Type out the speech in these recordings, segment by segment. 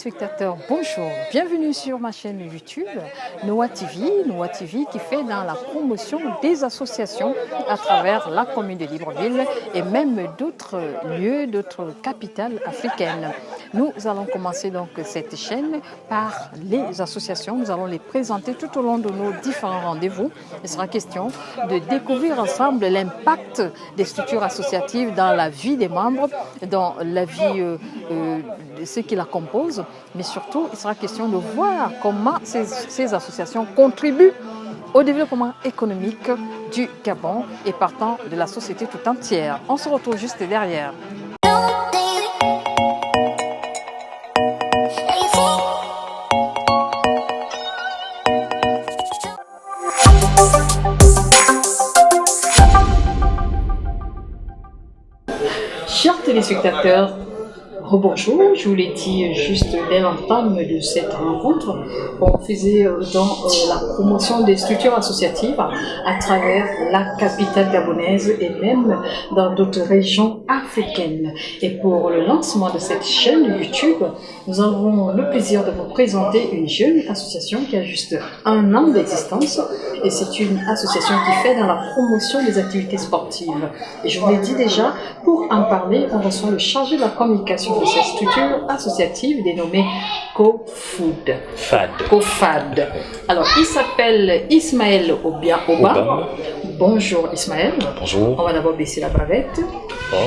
téléspectateurs, bonjour, bienvenue sur ma chaîne YouTube Noah TV qui fait dans la promotion des associations à travers la commune de Libreville et même d'autres lieux, d'autres capitales africaines. Nous allons commencer donc cette chaîne par les associations, nous allons les présenter tout au long de nos différents rendez-vous. Il sera question de découvrir ensemble l'impact des structures associatives dans la vie des membres, dans la vie de ceux qui la composent, mais surtout il sera question de voir comment ces associations contribuent au développement économique du Gabon et partant de la société tout entière. On se retrouve juste derrière. Chers téléspectateurs, rebonjour, je vous l'ai dit juste dès l'entame de cette rencontre, on faisait dans la promotion des structures associatives à travers la capitale gabonaise et même dans d'autres régions africaines. Et pour le lancement de cette chaîne YouTube, nous avons le plaisir de vous présenter une jeune association qui a juste 1 an d'existence et c'est une association qui fait dans la promotion des activités sportives. Et je vous l'ai dit déjà, pour en parler, on reçoit le chargé de la communication de cette structure associative dénommée CoFood. CoFad. Alors, il s'appelle Ismaël Oba. Bonjour Ismaël. Bonjour. On va d'abord baisser la bavette.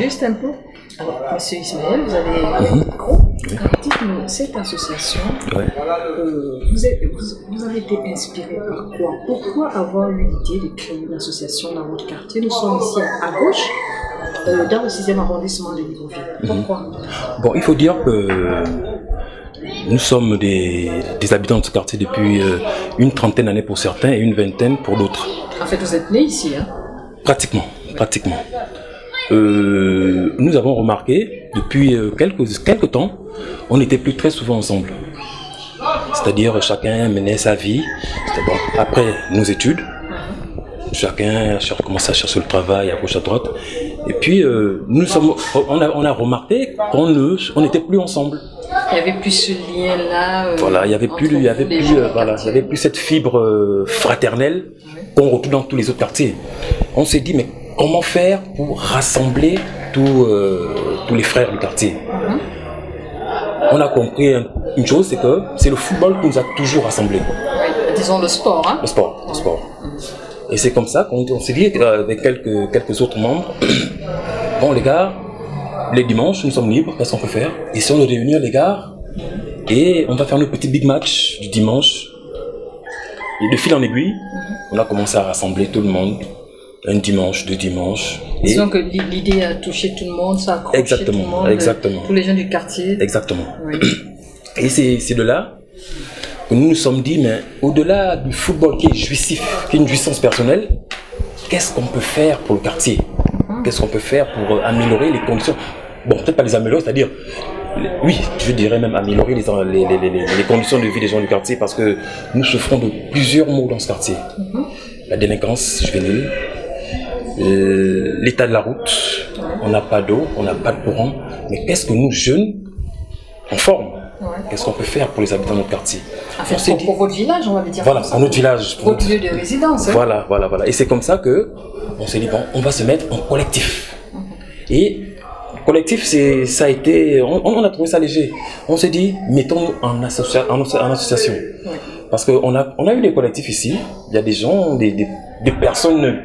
Juste un peu. Alors, monsieur Ismaël, vous avez le micro. Dites-nous, cette association, vous avez été inspiré par quoi? Pourquoi avoir eu l'idée de créer une association dans votre quartier? Nous sommes ici à gauche, dans le 6e arrondissement de Libreville. Pourquoi? Bon, il faut dire que nous sommes des habitants de ce quartier depuis une trentaine d'années pour certains et une vingtaine pour d'autres. En fait, vous êtes nés ici, hein? Pratiquement. Nous avons remarqué depuis quelques temps, on n'était plus très souvent ensemble. C'est-à-dire chacun menait sa vie. Bon, après nos études, chacun commençait à chercher le travail à gauche à droite. Et puis on a remarqué qu'on n'était plus ensemble. Il n'y avait plus ce lien-là. Voilà, il n'y avait plus cette fibre fraternelle qu'on retrouve dans tous les autres quartiers. On s'est dit, mais comment faire pour rassembler tous les frères du quartier? On a compris une chose, c'est que c'est le football qui nous a toujours rassemblés. Oui, disons le sport. Hein? Le sport. Et c'est comme ça qu'on s'est dit avec quelques autres membres, bon les gars, les dimanches nous sommes libres, qu'est-ce qu'on peut faire? Essayons de réunir les gars et on va faire nos petits big match du dimanche. Et de fil en aiguille, on a commencé à rassembler tout le monde. Un dimanche, 2 dimanches. Disons que l'idée a touché tout le monde, ça a accroché tout le monde, exactement. Tous les gens du quartier. Exactement. Oui. Et c'est de là que nous nous sommes dit, mais au-delà du football qui est jouissif, qui est une jouissance personnelle, qu'est-ce qu'on peut faire pour le quartier? Qu'est-ce qu'on peut faire pour améliorer les conditions? Bon, peut-être pas les améliorer, c'est-à-dire, oui, je dirais même améliorer les conditions de vie des gens du quartier, parce que nous souffrons de plusieurs maux dans ce quartier. La délinquance juvénile, l'état de la route, on n'a pas d'eau, on n'a pas de courant, mais qu'est-ce que nous, jeunes, en forme, qu'est-ce qu'on peut faire pour les habitants de notre quartier? En fait, pour votre village, on va dire. Voilà, pour notre village. Pour votre lieu de résidence. Hein? Voilà. Et c'est comme ça que on s'est dit, bon, on va se mettre en collectif. Et collectif, ça a été, on a trouvé ça léger. On s'est dit, mettons-nous en association. Parce qu'on a eu des collectifs ici, il y a des gens, des personnes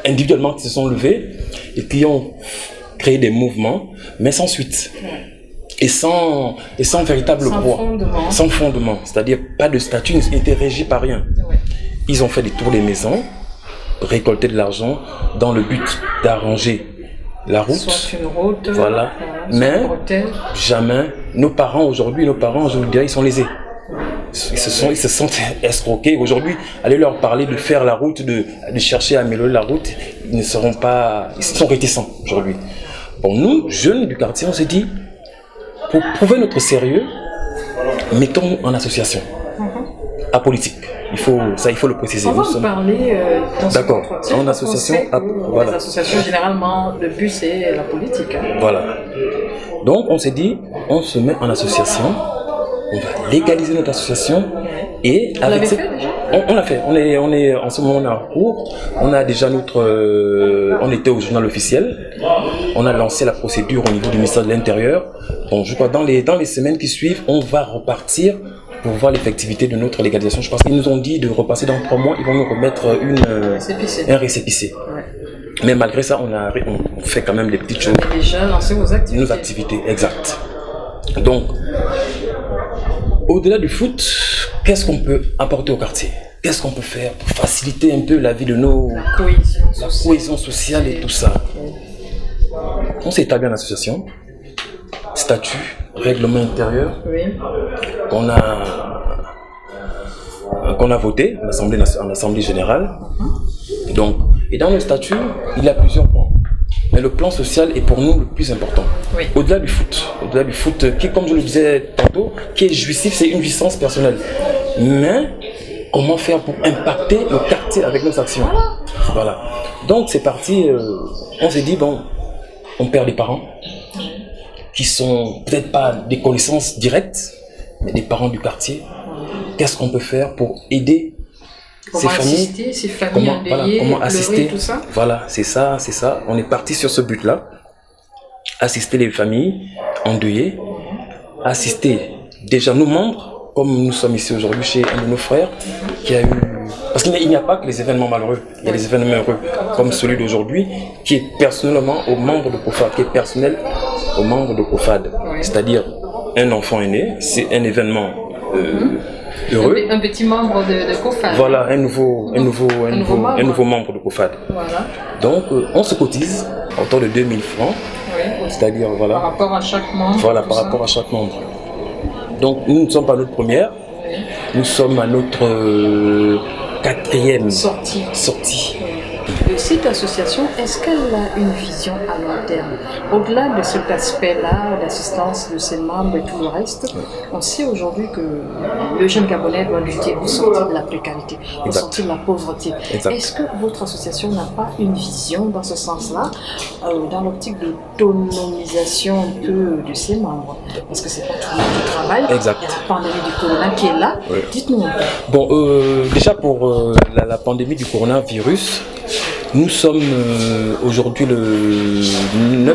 individuellement qui se sont levées et qui ont créé des mouvements, mais sans suite. Et sans véritable poids. Sans fondement. C'est-à-dire pas de statut, ils n'étaient régis par rien. Ils ont fait des tours des maisons, récolté de l'argent dans le but d'arranger la route. Soit une route, voilà. Mais jamais, nos parents aujourd'hui, je vous dirais, ils sont lésés. Ils se sentent escroqués. Aujourd'hui, allez leur parler de faire la route, de chercher à améliorer la route, ils sont réticents aujourd'hui. Bon, nous, jeunes du quartier, on s'est dit, pour prouver notre sérieux, mettons-nous en association, apolitique. Il faut le préciser. On va en parler dans ce d'accord, en association. Les associations, généralement, le but, c'est la politique. Hein. Voilà. Donc, on s'est dit, on se met en association on va légaliser notre association et Vous l'avez fait déjà? On l'a fait. On est en ce moment on est en cours. On a déjà on était au journal officiel. On a lancé la procédure au niveau du ministère de l'Intérieur. Bon, je crois dans les semaines qui suivent, on va repartir pour voir l'effectivité de notre légalisation. Je pense qu'ils nous ont dit de repasser dans 3 mois. Ils vont nous remettre un récépissé. Ouais. Mais malgré ça, on fait quand même des petites choses. Vous avez déjà lancé vos activités. Nos activités, exact. Donc, au-delà du foot, qu'est-ce qu'on peut apporter au quartier? Qu'est-ce qu'on peut faire pour faciliter un peu la vie de la cohésion sociale et tout ça? On s'est établi en association, statut, règlement intérieur, qu'on a voté en assemblée générale. Donc, et dans le statut, il y a plusieurs points. Mais le plan social est pour nous le plus important. Oui. Au-delà du foot, qui, comme je le disais tantôt, qui est jouissif, c'est une jouissance personnelle. Mais comment faire pour impacter le quartier avec nos actions? Voilà. Donc c'est parti, on s'est dit, bon, on perd des parents qui sont peut-être pas des connaissances directes, mais des parents du quartier. Qu'est-ce qu'on peut faire pour aider ces familles endeuillées, comment assister, tout ça. Voilà, c'est ça. On est parti sur ce but-là. Assister les familles endeuillées, assister déjà nos membres, comme nous sommes ici aujourd'hui chez un de nos frères, qui a eu... Parce qu'il n'y a pas que les événements malheureux, il y a des événements heureux, comme celui d'aujourd'hui, qui est personnellement aux membres de COFAD, C'est-à-dire, un enfant est né, c'est un événement heureux. Un petit membre de COFAD. Voilà, un nouveau membre de COFAD. Voilà. Donc, on se cotise à hauteur de 2000 francs. Oui. C'est-à-dire, voilà. Par rapport à chaque membre. Voilà, par rapport à chaque membre. Donc, nous ne sommes pas à notre première. Oui. Nous sommes à notre 4e sortie. Cette association, est-ce qu'elle a une vision à long terme? Au-delà de cet aspect-là, l'assistance de ses membres et tout le reste, on sait aujourd'hui que le jeune Gabonais doit lutter pour sortir de la précarité, pour sortir de la pauvreté. Exact. Est-ce que votre association n'a pas une vision dans ce sens-là, dans l'optique d'autonomisation un peu de ses membres? Parce que c'est pas tout le monde qui travaille. Exact. Il y a la pandémie du corona qui est là. Oui. Dites-nous un peu. Bon, déjà pour la pandémie du coronavirus, nous sommes aujourd'hui le 9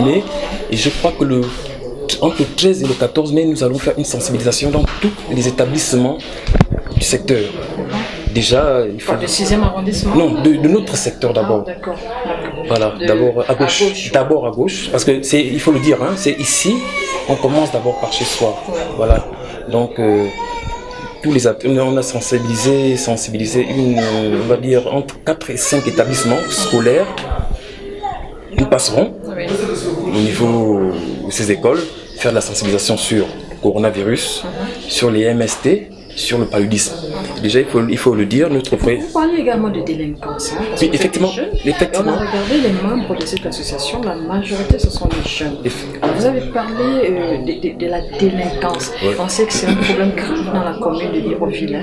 mai et je crois que entre le 13 et le 14 mai, nous allons faire une sensibilisation dans tous les établissements du secteur. Déjà, il faut... Du 6e arrondissement? Non, de notre secteur d'abord. Ah, d'accord. Voilà, d'abord à gauche. D'abord à gauche, parce que il faut le dire, c'est ici, on commence d'abord par chez soi. Ouais. Voilà. Donc, on a sensibilisé on va dire entre 4 et 5 établissements scolaires. Nous passerons au niveau de ces écoles, faire de la sensibilisation sur le coronavirus, sur les MST, sur le paludisme. Déjà, il faut le dire, notre frère... Vous parlez également de délinquance. Oui, effectivement. On a regardé les membres de cette association, la majorité ce sont les jeunes. Vous avez parlé de la délinquance. Ouais. On sait que c'est un problème grave dans la commune de Libreville.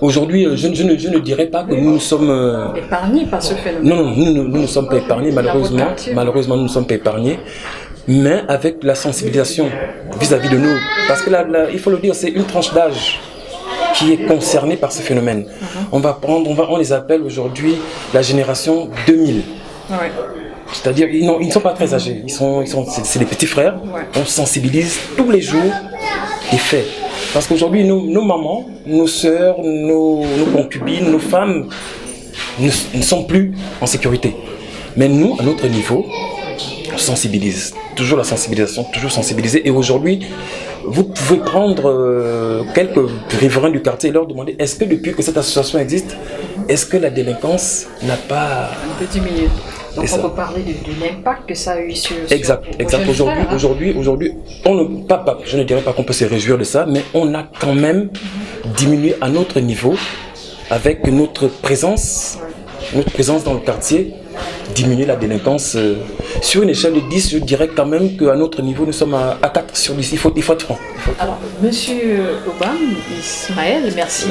Aujourd'hui, je ne dirais pas que nous sommes... épargnés par ce phénomène. Non, nous ne sommes pas épargnés, malheureusement. Malheureusement, nous ne sommes pas épargnés. Mais avec la sensibilisation vis-à-vis de nous. Parce que là, il faut le dire, c'est une tranche d'âge qui est concernée par ce phénomène. On les appelle aujourd'hui la génération 2000. Ouais. C'est-à-dire, ils ne sont pas très âgés, c'est des petits frères. Ouais. On sensibilise tous les jours des faits. Parce qu'aujourd'hui, nos mamans, nos sœurs, nos concubines, nos femmes ne sont plus en sécurité. Mais nous, à notre niveau, on sensibilise. Toujours la sensibilisation, toujours sensibiliser. Et aujourd'hui, vous pouvez prendre quelques riverains du quartier et leur demander est-ce que depuis que cette association existe, est-ce que la délinquance n'a pas un peu diminué? Donc on peut parler de l'impact que ça a eu sur exact. Aujourd'hui, je ne dirais pas qu'on peut se réjouir de ça, mais on a quand même diminué à notre niveau avec notre présence dans le quartier. diminuer la délinquance. Sur une échelle de 10, je dirais quand même qu'à notre niveau, nous sommes à 4 sur 10. Il faut être franc. Alors, Monsieur Obam, Ismaël, merci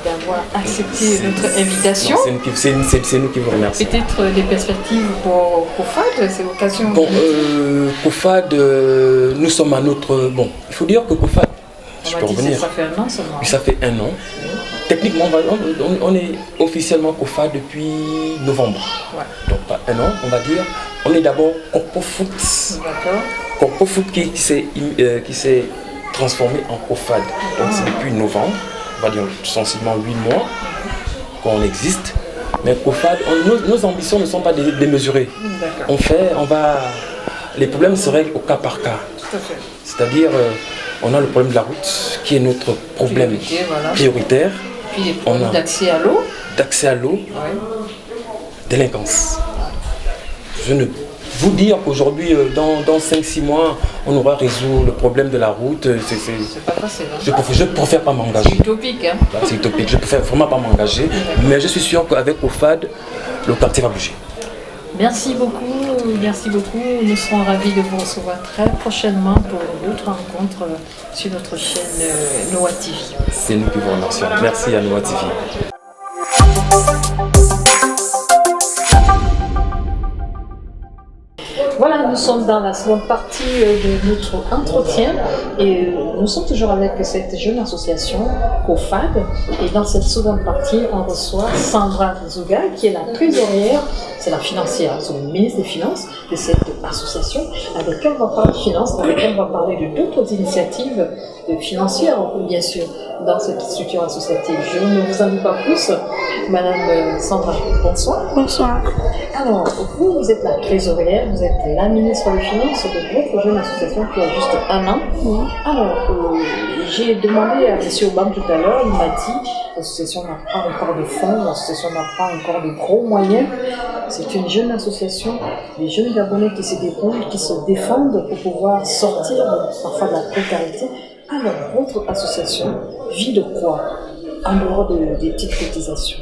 d'avoir accepté notre invitation. C'est nous qui vous remercions. Peut-être des perspectives pour COFAD, c'est l'occasion. Bon, COFAD, nous sommes à notre... Bon, il faut dire que COFAD, ça fait un an seulement. Oui, ça fait un an. Techniquement, on est officiellement COFAD depuis novembre. Ouais. Donc, pas un an, on va dire. On est d'abord Corpo Foot. D'accord. Corpo Foot qui s'est transformé en COFAD. Donc, c'est depuis novembre, on va dire sensiblement 8 mois qu'on existe. Mais COFAD, nos ambitions ne sont pas démesurées. Les problèmes se règlent au cas par cas. Tout à fait. C'est-à-dire, on a le problème de la route, qui est notre problème prioritaire. Puis les problèmes d'accès à l'eau. D'accès à l'eau, Ouais. Délinquance. Je ne vous dire qu'aujourd'hui, dans 5-6 mois, on aura résolu le problème de la route. C'est pas facile. Hein. Je préfère pas m'engager. C'est utopique. Hein. C'est utopique. Je préfère vraiment pas m'engager. Mais je suis sûr qu'avec OFAD, le quartier va bouger. Merci beaucoup. Nous serons ravis de vous recevoir très prochainement pour d'autres rencontres sur notre chaîne Noah TV. C'est nous qui vous remercions. Merci à Noah TV. Voilà, nous sommes dans la seconde partie de notre entretien et nous sommes toujours avec cette jeune association COFAD. Et dans cette seconde partie, on reçoit Sandra Zouga, qui est la trésorière, c'est la financière, c'est le ministre des Finances de cette association, avec elle on va parler de finances, avec elle on va parler de d'autres initiatives financières, bien sûr, dans cette structure associative. Je ne vous en dis pas plus. Madame Sandra, bonsoir. Bonsoir. Alors, vous êtes la trésorière, vous êtes la ministre des Finances de votre jeune association qui a juste un an. Oui. Alors, j'ai demandé à M. Obam tout à l'heure, il m'a dit l'association n'a pas encore de fonds, l'association n'a pas encore de gros moyens. C'est une jeune association, des jeunes Gabonais qui se débrouillent, qui se défendent pour pouvoir sortir parfois de la précarité. Alors, votre association vit de quoi en dehors des petites cotisations?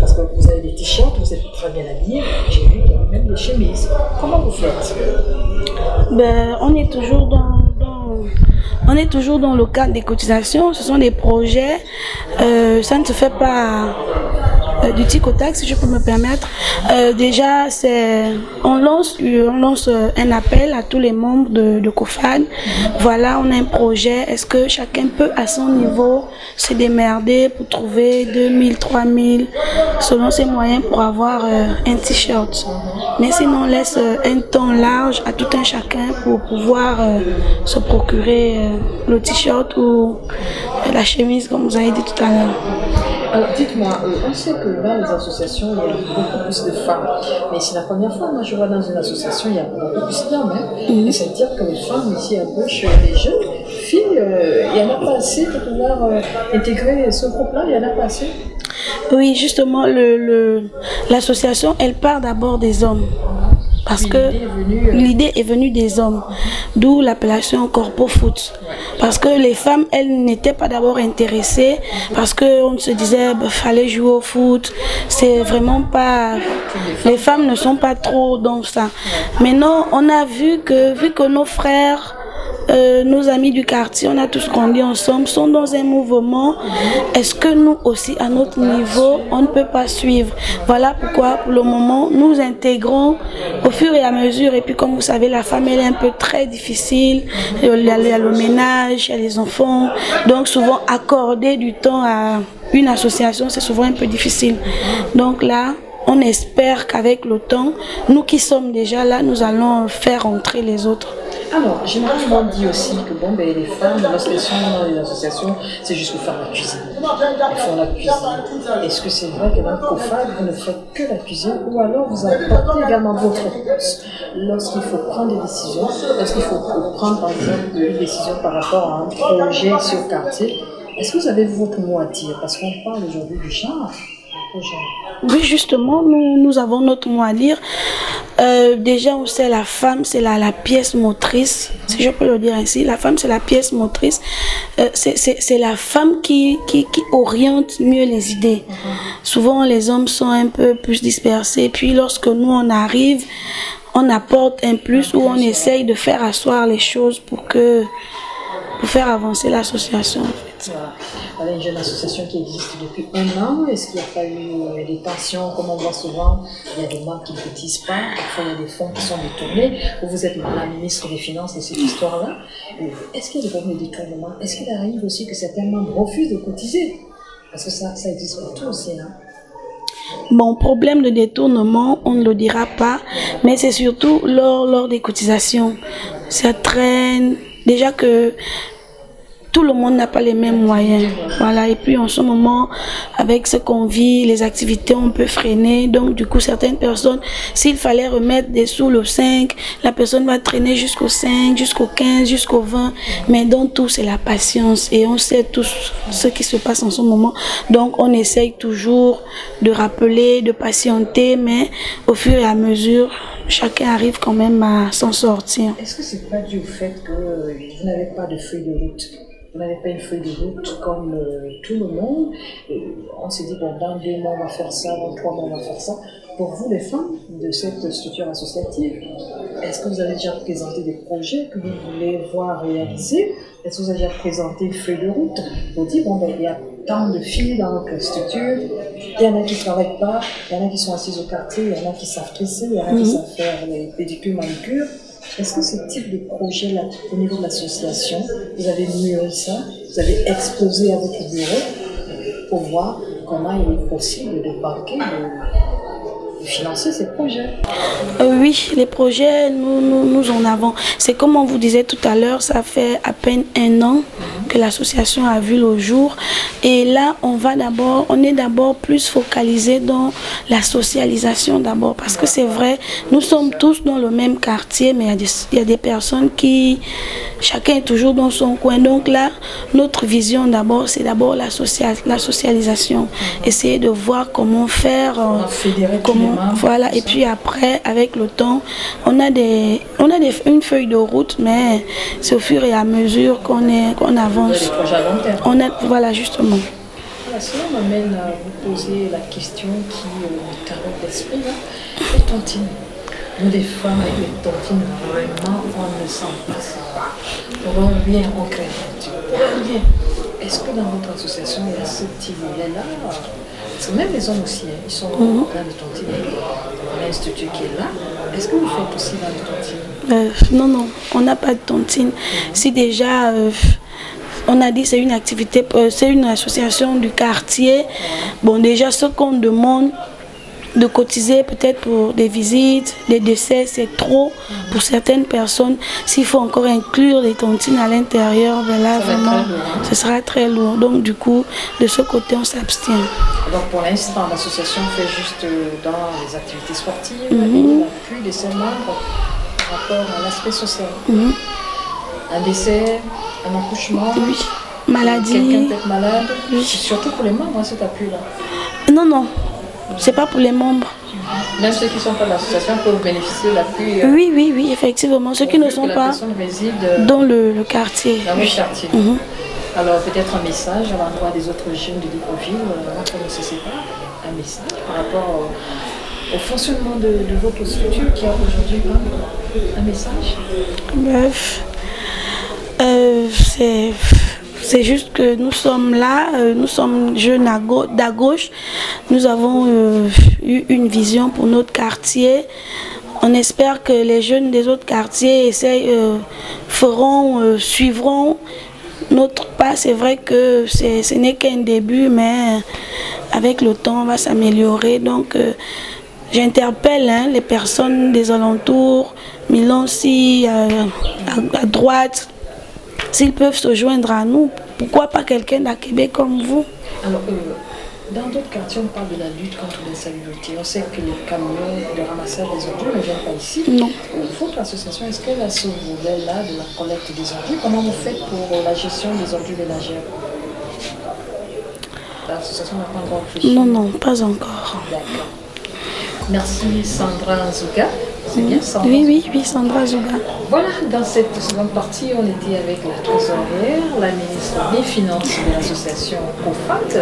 Parce que vous avez des t-shirts, vous êtes très bien habillés, j'ai vu qu'il y a même des chemises. Comment vous faites? On est toujours dans le cadre des cotisations. Ce sont des projets. Ça ne se fait pas du tic au tac, si je peux me permettre. Déjà, on lance un appel à tous les membres de COFAD. Voilà, on a un projet. Est-ce que chacun peut, à son niveau, se démerder pour trouver 2000, 3000, selon ses moyens, pour avoir un t-shirt. Mais sinon, on laisse un temps large à tout un chacun pour pouvoir se procurer le t-shirt ou la chemise, comme vous avez dit tout à l'heure. Alors dites-moi, on sait que dans les associations, il y a beaucoup plus de femmes. Mais c'est la première fois, moi je vois dans une association, il y a beaucoup plus d'hommes. Et c'est-à-dire que les femmes ici à gauche, les jeunes filles, il n'y en a pas assez pour pouvoir intégrer ce groupe-là, il n'y en a pas assez. Oui, justement, l'association, elle part d'abord des hommes. Parce que l'idée est venue des hommes, d'où l'appellation Corpo Foot. Parce que les femmes, elles n'étaient pas d'abord intéressées, parce qu'on se disait qu'il fallait jouer au foot. C'est vraiment pas... Les femmes ne sont pas trop dans ça. Maintenant, on a vu que nos frères... nos amis du quartier, on a tous grandi ensemble, sont dans un mouvement. Est-ce que nous aussi, à notre niveau, on ne peut pas suivre? Voilà pourquoi, pour le moment, nous intégrons au fur et à mesure. Et puis, comme vous savez, la femme, elle est un peu très difficile. Il y a le ménage, il y a les enfants. Donc, souvent, accorder du temps à une association, c'est souvent un peu difficile. Donc là, on espère qu'avec le temps, nous qui sommes déjà là, nous allons faire entrer les autres. Alors, généralement, on dit aussi que les femmes, lorsqu'elles sont dans les associations, c'est juste pour faire la cuisine. Elles font la cuisine. Est-ce que c'est vrai que dans le COFAD, vous ne faites que la cuisine ou alors vous apportez également votre poste lorsqu'il faut prendre des décisions, lorsqu'il faut prendre par exemple une décision par rapport à un projet sur quartier? Est-ce que vous avez votre mot à dire? Parce qu'on parle aujourd'hui du genre. projet? Oui, justement, nous avons notre mot à dire. Déjà, on sait la femme, c'est la pièce motrice, si je peux le dire ainsi. La femme, c'est la pièce motrice. C'est la femme qui oriente mieux les idées. Souvent, les hommes sont un peu plus dispersés. Puis, lorsque nous, on arrive, on apporte un plus ou on essaye de faire asseoir les choses pour faire avancer l'association. Voilà, une jeune association qui existe depuis 1 an. Est-ce qu'il n'y a pas eu des tensions, comme on voit souvent? Il y a des membres qui ne cotisent pas, parfois il y a des fonds qui sont détournés. Vous êtes la ministre des Finances de cette histoire-là. Est-ce qu'il y a des problèmes de détournement? Est-ce qu'il arrive aussi que certains membres refusent de cotiser? Parce que ça existe partout aussi, hein? Bon, problème de détournement, on ne le dira pas, mais c'est surtout lors des cotisations. Ça traîne. Déjà que tout le monde n'a pas les mêmes moyens. Voilà. Et puis en ce moment, avec ce qu'on vit, les activités, on peut freiner. Donc du coup, certaines personnes, s'il fallait remettre des sous le 5, la personne va traîner jusqu'au 5, jusqu'au 15, jusqu'au 20. Mais dans tout, c'est la patience. Et on sait tous ce qui se passe en ce moment. Donc on essaye toujours de rappeler, de patienter. Mais au fur et à mesure, chacun arrive quand même à s'en sortir. Est-ce que c'est pas dû au fait que vous n'avez pas de feuille de route? Vous n'avez pas une feuille de route comme tout le monde. On s'est dit, bon, dans 2 mois, on va faire ça, dans 3 mois, on va faire ça. Pour vous, les femmes de cette structure associative, est-ce que vous avez déjà présenté des projets que vous voulez voir réalisés? Est-ce que vous avez déjà présenté une feuille de route? Vous dites, bon, ben, il y a tant de filles dans notre structure, il y en a qui ne travaillent pas, il y en a qui sont assises au quartier, il y en a qui savent tresser, il y en a qui savent faire les pédicures, manucures. Est-ce que ce type de projet-là, au niveau de l'association, vous avez mûri ça, vous avez exposé à votre bureau pour voir comment il est possible de banquer, de financer ces projets? Oui, les projets, nous en avons. C'est comme on vous disait tout à l'heure, ça fait à peine 1 an que l'association a vu le jour. Et là, on est d'abord plus focalisé dans la socialisation d'abord. Parce que c'est vrai, nous sommes tous dans le même quartier, mais il y a des personnes qui, chacun est toujours dans son coin. Donc là, notre vision d'abord, c'est d'abord la socialisation. Essayer de voir comment faire, voilà. Et puis après, avec le temps, on a une feuille de route, mais c'est au fur et à mesure qu'on avance. Des projets à long terme. Voilà, justement. Voilà, cela m'amène à vous poser la question qui me taraude l'esprit, là. Les tontines. Nous, des femmes, avec les tontines, vraiment, on ne s'en passe pas. Pour un bien, on crée un bien. Est-ce que dans votre association, il y a ce petit volet-là? Parce que même les hommes aussi, hein, ils sont dans les tontines. On a un structure qui est là. Est-ce que vous faites aussi dans les tontines? Non, on n'a pas de tontine. Si déjà, on a dit c'est une activité, c'est une association du quartier. Bon, déjà, ce qu'on demande de cotiser peut-être pour des visites, des décès, c'est trop pour certaines personnes. S'il faut encore inclure des tontines à l'intérieur, ben là, vraiment, ce sera très lourd. Donc, du coup, de ce côté, on s'abstient. Donc, pour l'instant, l'association fait juste dans les activités sportives et l'appui de ses membres par rapport à l'aspect social. Un décès, un accouchement, maladie. Quelqu'un peut être malade, surtout pour les membres, cet appui-là. Non. C'est pas pour les membres. Même ceux qui ne sont pas de l'association peuvent bénéficier de l'appui. Oui, effectivement. Ceux qui ne sont pas dans le quartier. Dans le quartier. Alors peut-être un message à l'endroit des autres jeunes de Libreville, on ne se sait pas, un message par rapport au fonctionnement de votre structure qui a aujourd'hui un message. Bref, c'est juste que nous sommes là, nous sommes jeunes d'à gauche, nous avons eu une vision pour notre quartier. On espère que les jeunes des autres quartiers suivront notre pas. C'est vrai que ce n'est qu'un début, mais avec le temps, on va s'améliorer. Donc, j'interpelle les personnes des alentours, Milancy, à droite, s'ils peuvent se joindre à nous. Pourquoi pas quelqu'un d'Akébé comme vous? Alors, dans d'autres quartiers, on parle de la lutte contre l'insalubrité. On sait que les camions de ramassage des ordures ne viennent pas ici. Non. Votre association, est-ce qu'elle a ce volet-là de la collecte des ordures? Comment vous faites pour la gestion des ordures ménagères? l'association n'a pas encore réfléchi. Non, non, pas encore. D'accord. Merci Sandra Zouga. C'est bien Sandra? Oui, Sandra Zouga. Voilà, dans cette seconde partie, on était avec la trésorière, la ministre des Finances de l'association COFAT.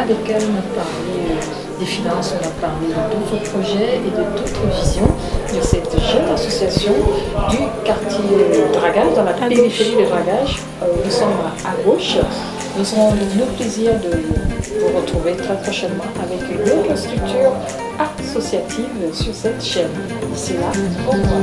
Avec elle, on a parlé des finances, on a parlé de d'autres projets et de d'autres visions de cette jeune association du quartier Dragage, dans la périphérie de Dragage. Nous sommes à gauche. Nous aurons le plaisir de vous retrouver très prochainement avec une autre structure associative sur cette chaîne. D'ici là, au revoir.